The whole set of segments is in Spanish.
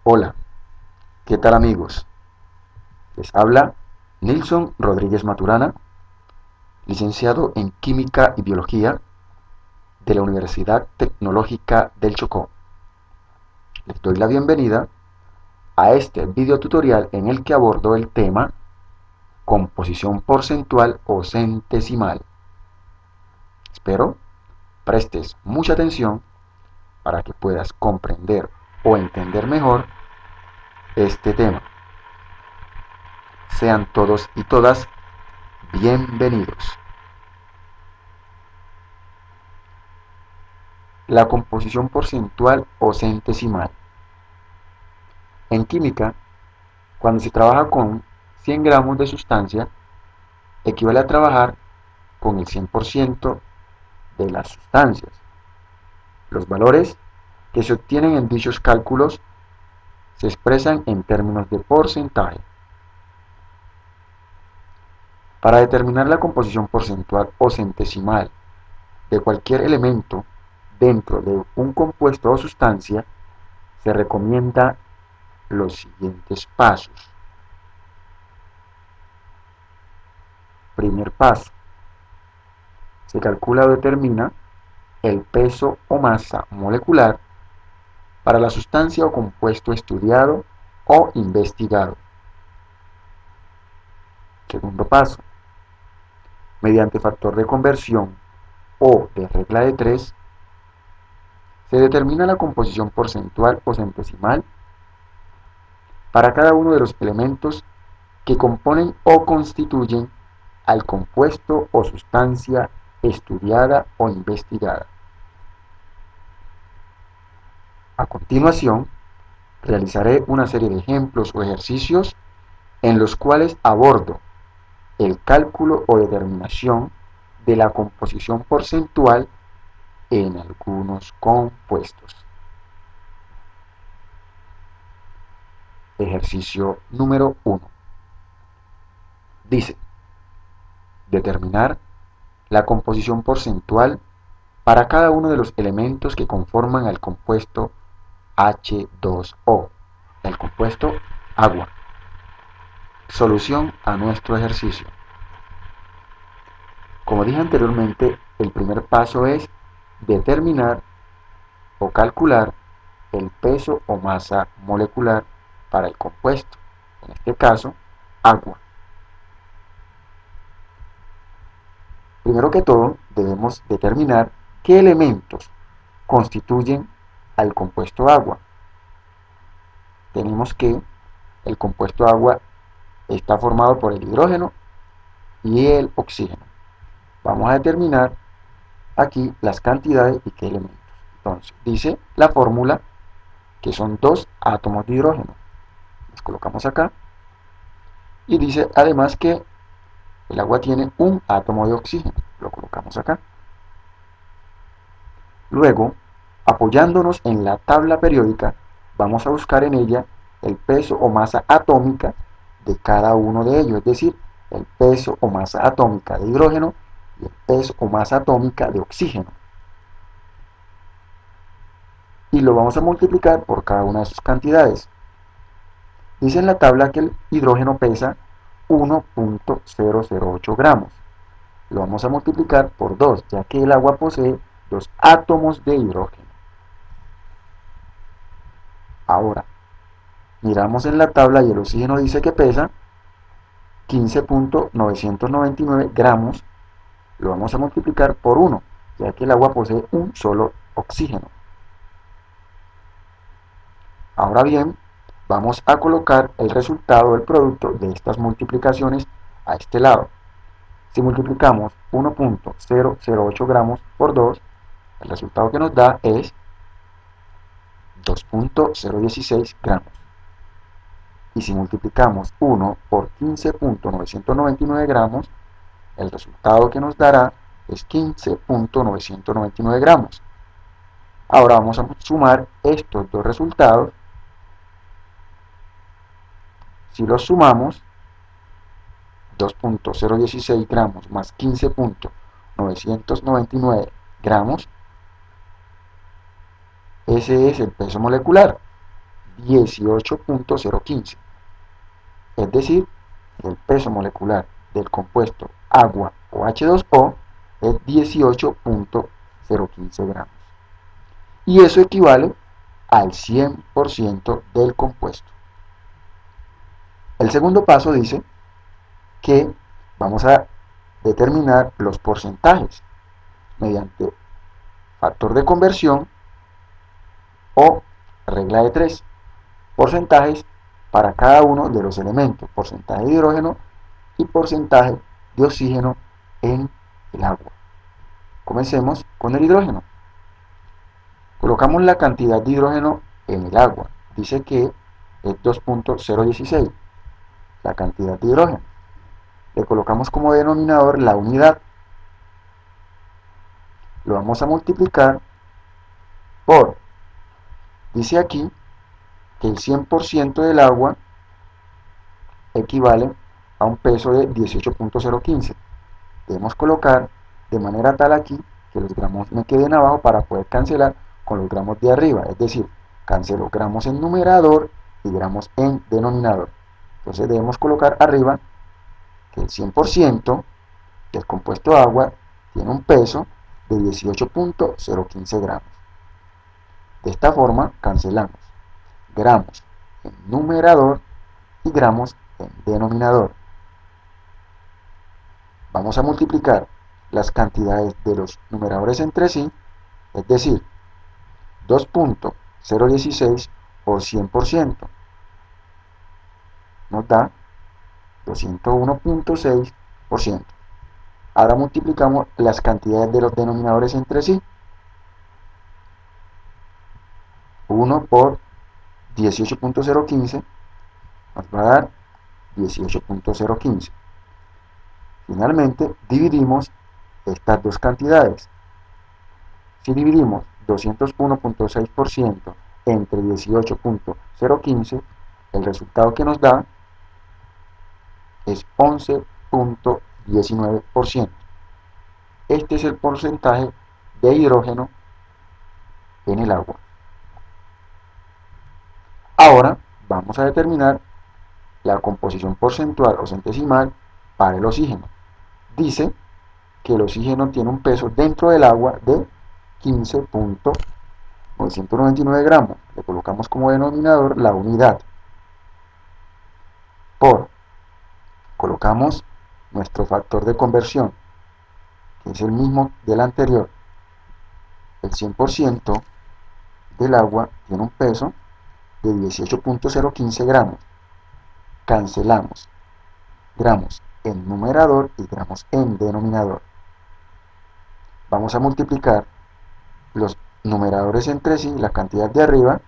Hola, ¿qué tal amigos? Les habla Nilson Rodríguez Maturana, licenciado en Química y Biología de la Universidad Tecnológica del Chocó. Les doy la bienvenida a este video tutorial en el que abordo el tema composición porcentual o centesimal. Espero prestes mucha atención para que puedas comprender o entender mejor este tema. Sean todos y todas bienvenidos. La composición porcentual o centesimal. En química, cuando se trabaja con 100 gramos de sustancia, equivale a trabajar con el 100% de las sustancias. Los valores que se obtienen en dichos cálculos se expresan en términos de porcentaje. Para determinar la composición porcentual o centesimal de cualquier elemento dentro de un compuesto o sustancia, se recomienda los siguientes pasos. Primer paso. Se calcula o determina el peso o masa molecular para la sustancia o compuesto estudiado o investigado. Segundo paso. Mediante factor de conversión o de regla de 3, se determina la composición porcentual o centesimal para cada uno de los elementos que componen o constituyen al compuesto o sustancia estudiada o investigada. A continuación, realizaré una serie de ejemplos o ejercicios en los cuales abordo el cálculo o determinación de la composición porcentual en algunos compuestos. Ejercicio número 1. Dice, determinar la composición porcentual para cada uno de los elementos que conforman al compuesto H2O, el compuesto agua. Solución a nuestro ejercicio. Como dije anteriormente, el primer paso es determinar o calcular el peso o masa molecular para el compuesto, en este caso, agua. Primero que todo, debemos determinar qué elementos constituyen al compuesto agua. Tenemos que el compuesto agua está formado por el hidrógeno y el oxígeno. Vamos a determinar aquí las cantidades y qué elementos. Entonces, dice la fórmula que son 2 átomos de hidrógeno. Los colocamos acá. Y dice además que el agua tiene un átomo de oxígeno. Lo colocamos acá. Luego, apoyándonos en la tabla periódica, vamos a buscar en ella el peso o masa atómica de cada uno de ellos, es decir, el peso o masa atómica de hidrógeno y el peso o masa atómica de oxígeno. Y lo vamos a multiplicar por cada una de sus cantidades. Dice en la tabla que el hidrógeno pesa 1.008 gramos. Lo vamos a multiplicar por 2, ya que el agua posee 2 átomos de hidrógeno. Ahora, miramos en la tabla y el oxígeno dice que pesa 15.999 gramos. Lo vamos a multiplicar por 1, ya que el agua posee un solo oxígeno. Ahora bien, vamos a colocar el resultado del producto de estas multiplicaciones a este lado. Si multiplicamos 1.008 gramos por 2, el resultado que nos da es 2.016 gramos. Y si multiplicamos 1 por 15.999 gramos, el resultado que nos dará es 15.999 gramos. Ahora vamos a sumar estos dos resultados. Si los sumamos, 2.016 gramos más 18.015. Es decir, el peso molecular del compuesto agua o H2O es 18.015 gramos. Y eso equivale al 100% del compuesto. El segundo paso dice que vamos a determinar los porcentajes mediante factor de conversión o regla de 3. Porcentajes para cada uno de los elementos, porcentaje de hidrógeno y porcentaje de oxígeno en el agua. Comencemos con el hidrógeno. Colocamos la cantidad de hidrógeno en el agua. Dice que es 2.016, la cantidad de hidrógeno. Le colocamos como denominador la unidad. Lo vamos a multiplicar por, dice aquí, que el 100% del agua equivale a un peso de 18.015. Debemos colocar de manera tal aquí que los gramos me queden abajo para poder cancelar con los gramos de arriba, es decir, cancelo gramos en numerador y gramos en denominador. Entonces debemos colocar arriba que el 100% del compuesto agua tiene un peso de 18.015 gramos. De esta forma cancelamos gramos en numerador y gramos en denominador. Vamos a multiplicar las cantidades de los numeradores entre sí, es decir, 2.016 por 100%, nos da 201.6%. Ahora multiplicamos las cantidades de los denominadores entre sí. 1 por 18.015 nos va a dar 18.015. Finalmente, dividimos estas dos cantidades. Si dividimos 201.6% entre 18.015, el resultado que nos da es 11.19%. Este es el porcentaje de hidrógeno en el agua. Ahora vamos a determinar la composición porcentual o centesimal para el oxígeno. Dice que el oxígeno tiene un peso dentro del agua de 15.999 gramos. Le colocamos como denominador la unidad. Colocamos nuestro factor de conversión, que es el mismo del anterior. El 100% del agua tiene un peso de 18.015 gramos. Cancelamos gramos en numerador y gramos en denominador. Vamos a multiplicar los numeradores entre sí, la cantidad de arriba,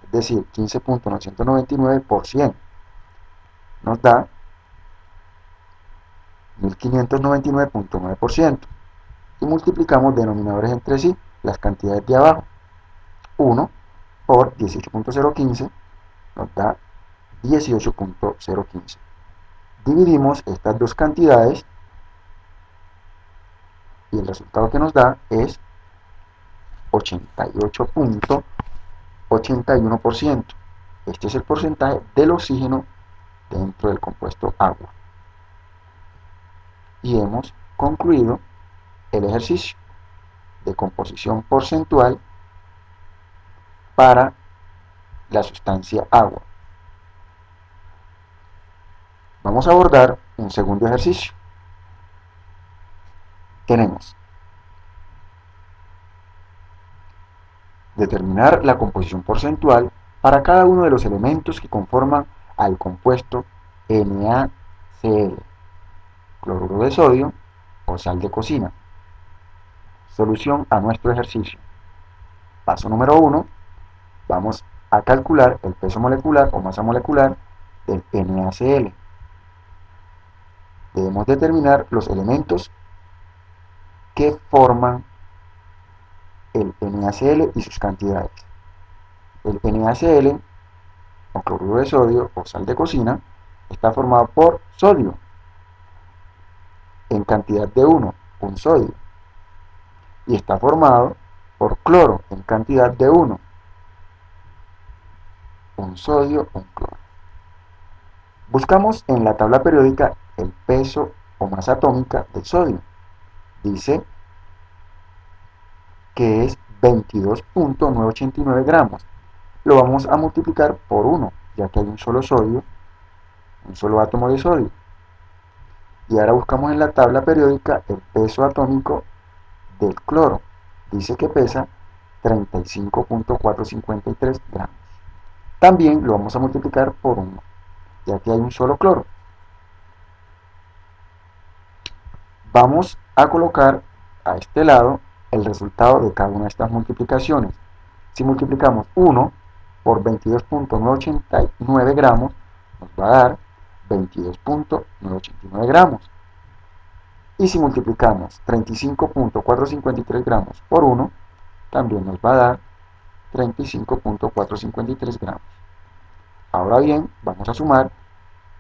es decir, 15.999 por 100, nos da 1599.9%. Y multiplicamos denominadores entre sí, las cantidades de abajo. 1 por 18.015 nos da 18.015. Dividimos estas dos cantidades y el resultado que nos da es 88.81%. Este es el porcentaje del oxígeno dentro del compuesto agua. Y hemos concluido el ejercicio de composición porcentual para la sustancia agua. Vamos a abordar un segundo ejercicio. Tenemos determinar la composición porcentual para cada uno de los elementos que conforman al compuesto NaCl, cloruro de sodio o sal de cocina. Solución a nuestro ejercicio. Paso número 1. Vamos a calcular el peso molecular o masa molecular del NaCl. Debemos determinar los elementos que forman el NaCl y sus cantidades. El NaCl, o cloruro de sodio o sal de cocina, está formado por sodio en cantidad de 1, un sodio, y está formado por cloro en cantidad de 1. un sodio o un cloro. Buscamos en la tabla periódica el peso o masa atómica del sodio. Dice que es 22.989 gramos. Lo vamos a multiplicar por 1, ya que hay un solo sodio, un solo átomo de sodio. Y ahora buscamos en la tabla periódica el peso atómico del cloro. Dice que pesa 35.453 gramos. También lo vamos a multiplicar por 1, ya que hay un solo cloro. Vamos a colocar a este lado el resultado de cada una de estas multiplicaciones. Si multiplicamos 1 por 22.989 gramos, nos va a dar 22.989 gramos. Y si multiplicamos 35.453 gramos por 1, también nos va a dar 35.453 gramos. Ahora bien, vamos a sumar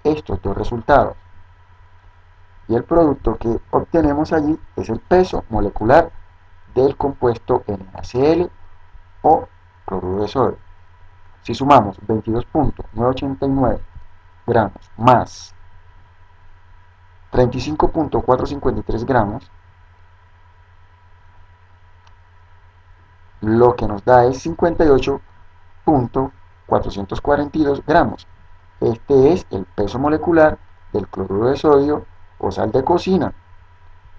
estos dos resultados. Y el producto que obtenemos allí es el peso molecular del compuesto NaCl o cloruro de sodio. Si sumamos 22.989 gramos más 35.453 gramos, lo que nos da es 58.442 gramos. Este es el peso molecular del cloruro de sodio o sal de cocina,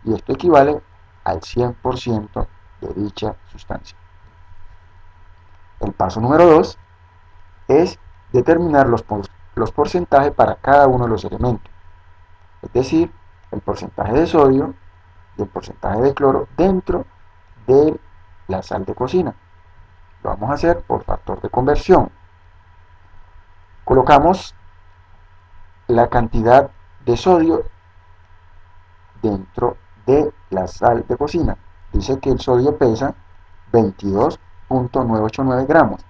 y esto equivale al 100% de dicha sustancia. El paso número 2 es determinar los porcentajes para cada uno de los elementos, es decir, el porcentaje de sodio y el porcentaje de cloro dentro de la sal de cocina. Lo vamos a hacer por factor de conversión. Colocamos la cantidad de sodio dentro de la sal de cocina. Dice que el sodio pesa 22.989 gramos.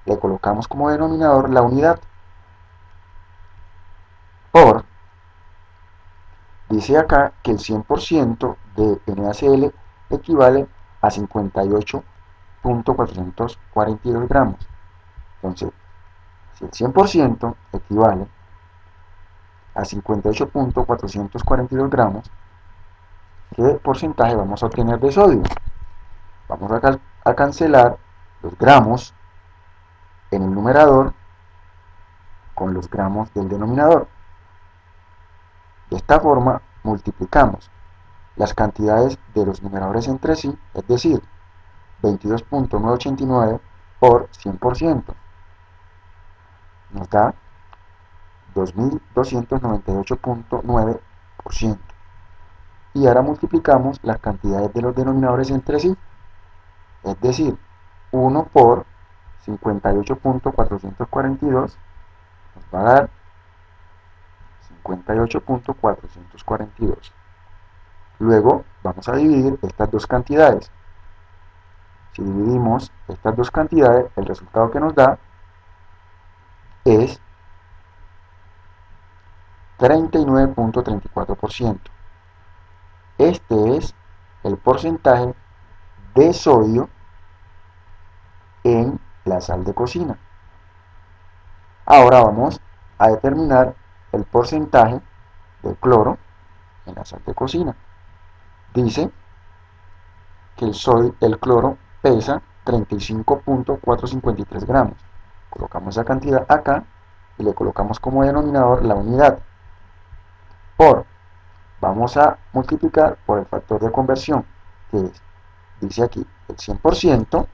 Le colocamos como denominador la unidad por, dice acá que el 100% de NaCl equivale a 58.442 gramos. Entonces, si el 100% equivale a 58.442 gramos, ¿qué porcentaje vamos a obtener de sodio? Vamos a cancelar los gramos en el numerador con los gramos del denominador. De esta forma multiplicamos las cantidades de los numeradores entre sí, es decir, 22.989 por 100%. Nos da 2298.9%. Y ahora multiplicamos las cantidades de los denominadores entre sí, es decir, 1 por 58.442 nos va a dar 58.442. Luego vamos a dividir estas dos cantidades. Si dividimos estas dos cantidades, el resultado que nos da es 39.34%. Este es el porcentaje de sodio en la sal de cocina. Ahora vamos a determinar el porcentaje de cloro en la sal de cocina. Dice que el cloro pesa 35.453 gramos. Colocamos esa cantidad acá y le colocamos como denominador la unidad por, vamos a multiplicar por el factor de conversión, que es, dice aquí, el 100%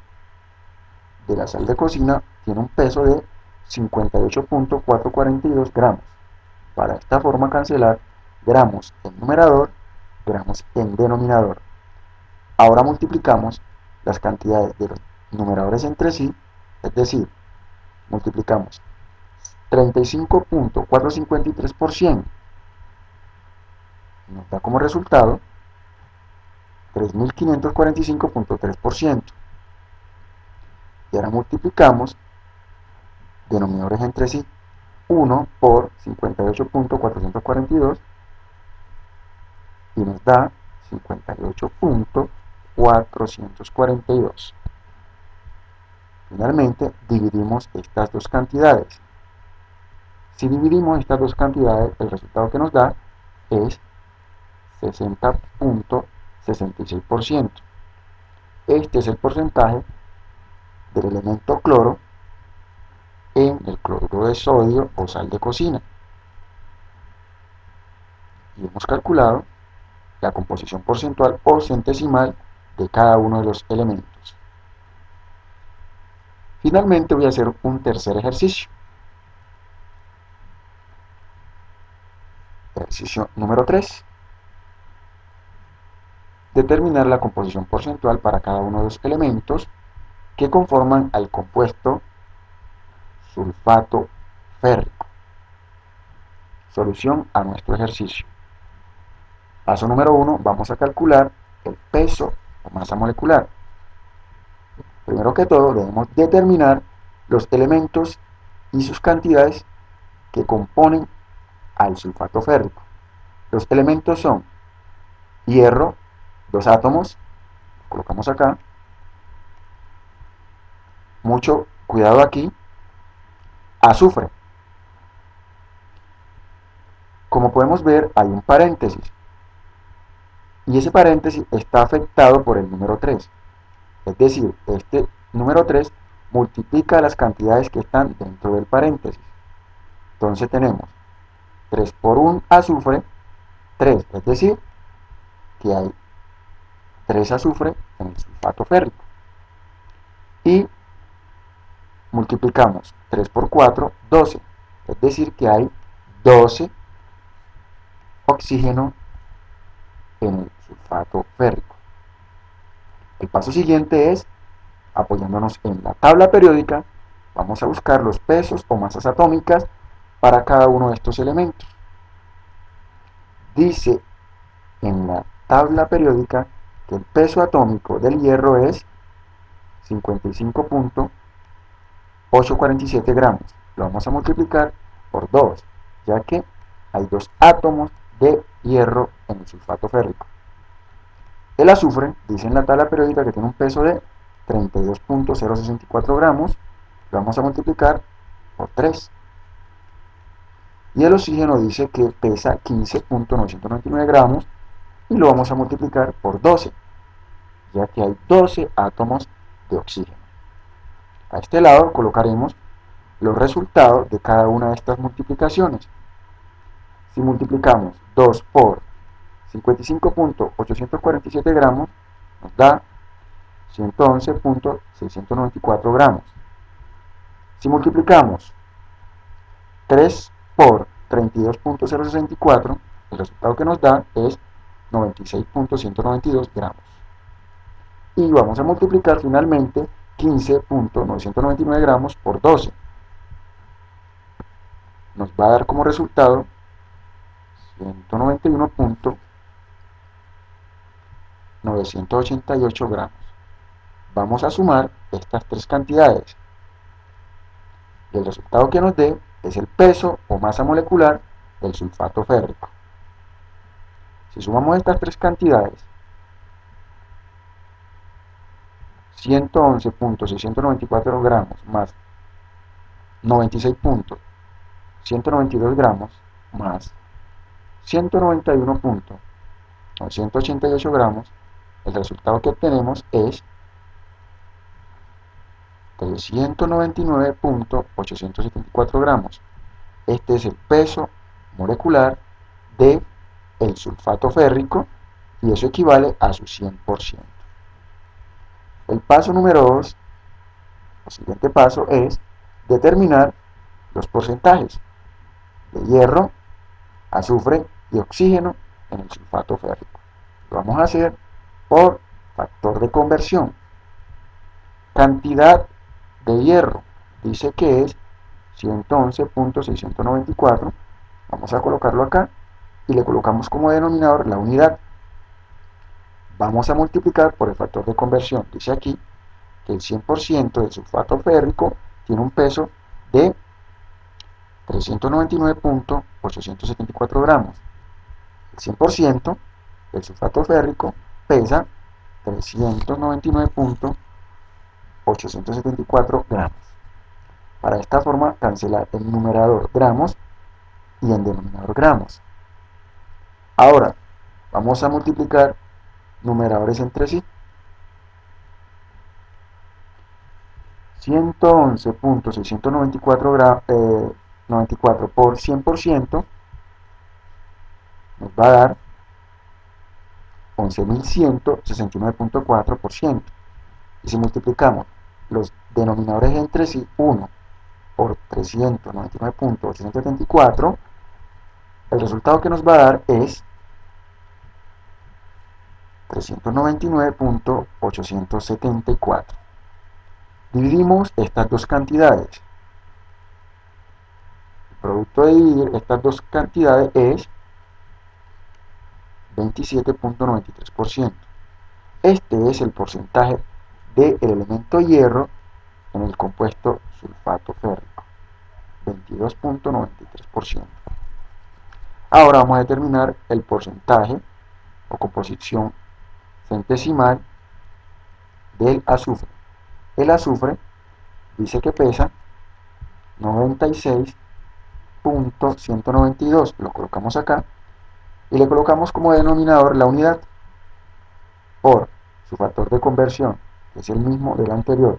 de la sal de cocina tiene un peso de 58.442 gramos. Para esta forma cancelar gramos en numerador, gramos en denominador. Ahora multiplicamos las cantidades de los numeradores entre sí, es decir, multiplicamos 35.453 por 100, nos da como resultado 3.545.3%. Y ahora multiplicamos denominadores entre sí, 1 por 58.442 y nos da 58.442. Finalmente, dividimos estas dos cantidades. Si dividimos estas dos cantidades, el resultado que nos da es 60.66%. Este es el porcentaje del elemento cloro en el cloruro de sodio o sal de cocina. Y hemos calculado la composición porcentual o centesimal de cada uno de los elementos. Finalmente voy a hacer un tercer ejercicio. Ejercicio número 3. Determinar la composición porcentual para cada uno de los elementos que conforman al compuesto sulfato férrico. Solución a nuestro ejercicio. Paso número 1, vamos a calcular el peso o masa molecular. Primero que todo, debemos determinar los elementos y sus cantidades que componen al sulfato férrico. Los elementos son hierro, 2 átomos, colocamos acá. Mucho cuidado aquí. Azufre. Como podemos ver, hay un paréntesis. Y ese paréntesis está afectado por el número 3. Es decir, este número 3 multiplica las cantidades que están dentro del paréntesis. Entonces tenemos 3 por 1 azufre, 3. Es decir, que hay 3 azufre en el sulfato férrico. Y multiplicamos 3 por 4, 12. Es decir, que hay 12 oxígeno en el sulfato férrico. El paso siguiente es, apoyándonos en la tabla periódica, vamos a buscar los pesos o masas atómicas para cada uno de estos elementos. Dice en la tabla periódica que el peso atómico del hierro es 55.847 gramos. Lo vamos a multiplicar por 2, ya que hay 2 átomos de hierro en el sulfato férrico. El azufre, dice en la tabla periódica que tiene un peso de 32.064 gramos, lo vamos a multiplicar por 3. Y el oxígeno dice que pesa 15.999 gramos y lo vamos a multiplicar por 12, ya que hay 12 átomos de oxígeno. A este lado colocaremos los resultados de cada una de estas multiplicaciones. Si multiplicamos 2 por 55.847 gramos, nos da 111.694 gramos. Si multiplicamos 3 por 32.064, el resultado que nos da es 96.192 gramos. Y vamos a multiplicar finalmente 15.999 gramos por 12. Nos va a dar como resultado 191.988 gramos. Vamos a sumar estas tres cantidades. Y el resultado que nos dé es el peso o masa molecular del sulfato férrico. Si sumamos estas tres cantidades, 111.694 gramos más 96.192 gramos más 191.988 gramos, el resultado que obtenemos es 399.874 gramos. Este es el peso molecular del sulfato férrico y eso equivale a su 100%. El paso número 2, el siguiente paso es determinar los porcentajes de hierro, azufre y oxígeno en el sulfato férrico. Lo vamos a hacer por factor de conversión. Cantidad de hierro, dice que es 111.694, vamos a colocarlo acá y le colocamos como denominador la unidad. Vamos a multiplicar por el factor de conversión, dice aquí que el 100% del sulfato férrico tiene un peso de 399.874 gramos. El 100% del sulfato férrico pesa 399.874 874 gramos. Para esta forma, cancelar en numerador gramos y en denominador gramos. Ahora, vamos a multiplicar numeradores entre sí. 111.694 por 100% nos va a dar 11.169.4%. Y si multiplicamos los denominadores entre sí, 1 por 399.874, el resultado que nos va a dar es 399.874. Dividimos estas dos cantidades. El producto de dividir estas dos cantidades es 27.93%. Este es el porcentaje del elemento hierro en el compuesto sulfato férrico, 22.93%. Ahora vamos a determinar el porcentaje o composición centesimal del azufre. El azufre dice que pesa 96.192, lo colocamos acá y le colocamos como denominador la unidad por su factor de conversión, que es el mismo del anterior,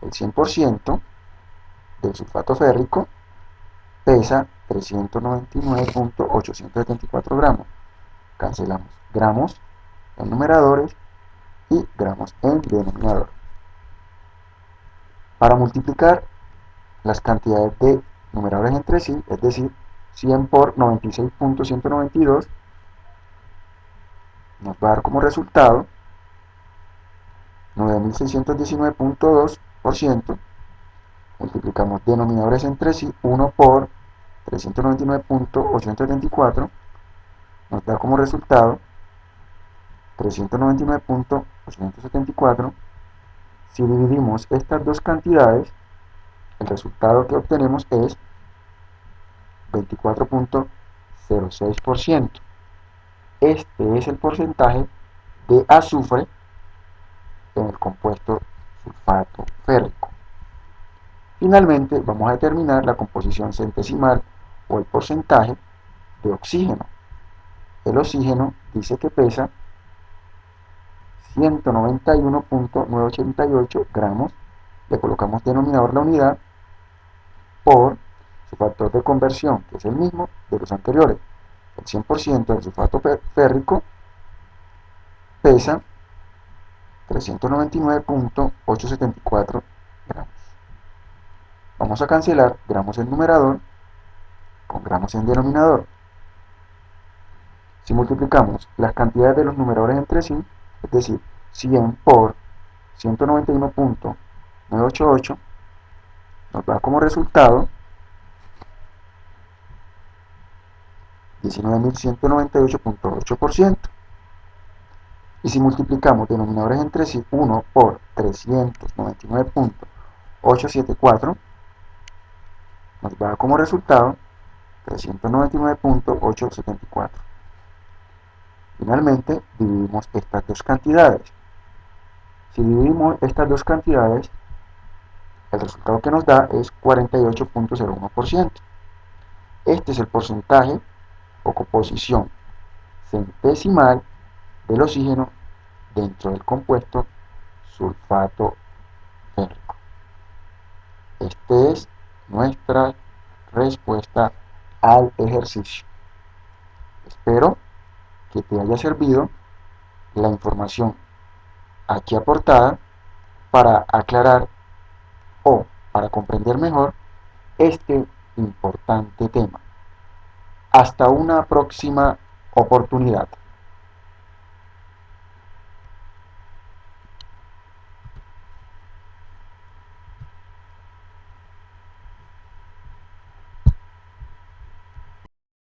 el 100% del sulfato férrico pesa 399.874 gramos. Cancelamos gramos en numeradores y gramos en denominador. Para multiplicar las cantidades de numeradores entre sí, es decir, 100 por 96.192, nos va a dar como resultado 9.619.2%. Multiplicamos denominadores entre sí, 1 por 399.874, nos da como resultado 399.874. Si dividimos estas dos cantidades, el resultado que obtenemos es 24.06%. Este es el porcentaje de azufre en el compuesto sulfato férrico. Finalmente, vamos a determinar la composición centesimal o el porcentaje de oxígeno. El oxígeno dice que pesa 191.988 gramos, le colocamos denominador la unidad por su factor de conversión, que es el mismo de los anteriores. El 100% del sulfato férrico pesa 399.874 gramos. Vamos a cancelar gramos en numerador con gramos en denominador. Si multiplicamos las cantidades de los numeradores entre sí, es decir, 100 por 191.988, nos da como resultado 19.198.8%. Y si multiplicamos denominadores entre sí, 1 por 399.874, nos da como resultado 399.874. Finalmente, dividimos estas dos cantidades. Si dividimos estas dos cantidades, el resultado que nos da es 48.01%. Este es el porcentaje o composición centesimal del oxígeno dentro del compuesto sulfato férrico. Esta es nuestra respuesta al ejercicio. Espero que te haya servido la información aquí aportada para aclarar o para comprender mejor este importante tema. Hasta una próxima oportunidad.